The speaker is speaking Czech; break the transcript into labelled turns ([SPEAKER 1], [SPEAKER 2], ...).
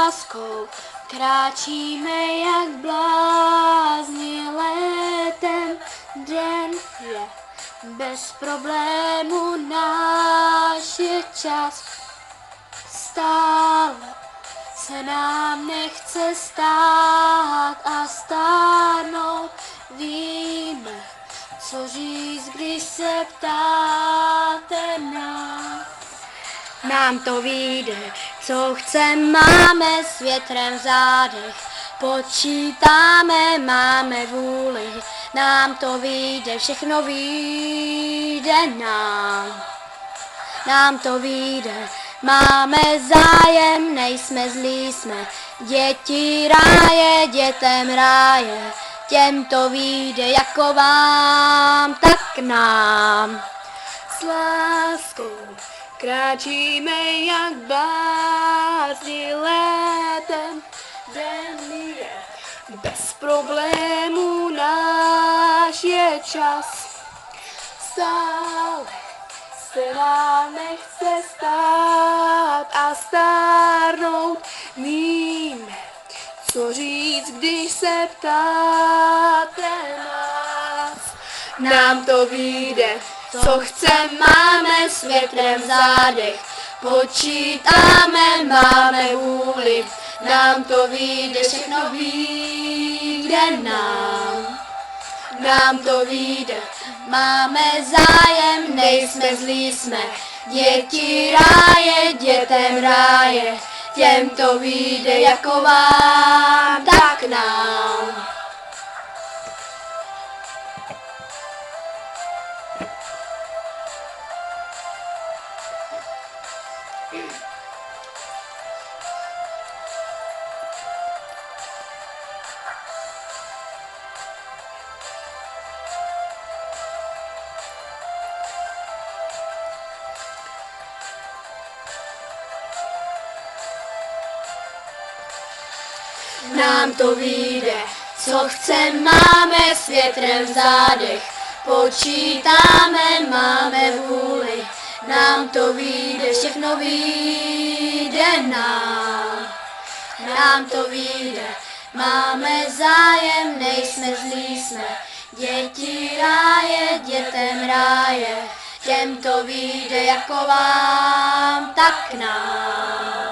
[SPEAKER 1] láskou kráčíme jak blázni letem, den je bez problému, náš je čas. Stále se nám nechce stát a stárnout, víme, co říct, když se ptáte nás. Nám to vyjde, co chcem, máme s větrem v zádech, počítáme, máme vůli, nám to vyjde, všechno vyjde nám. Nám to vyjde, máme zájem, nejsme zlí, jsme děti ráje, dětem ráje, těm to vyjde jako vám, tak nám. S láskou kráčíme jak blázni letem, den je bez problémů, náš je čas. Stále se nám nechce stát a stárnout, víme, co říct, když se ptáte nás. Nám to vyjde, co chcem, máme s větrem v zádech, počítáme, máme vůli, nám to vyjde, všechno vyjde nám. Nám to vyjde, máme zájem, nejsme zlí, jsme děti ráje, dětem ráje, těm to vyjde jako vám, tak nám. Nám to vyjde, co chcem, máme s větrem v zádech, počítáme, máme vůli, nám to vyjde, všechno vyjde nám. Nám to vyjde, máme zájem, nejsme zlí, jsme děti ráje, dětem ráje, těm to vyjde jako vám, tak nám.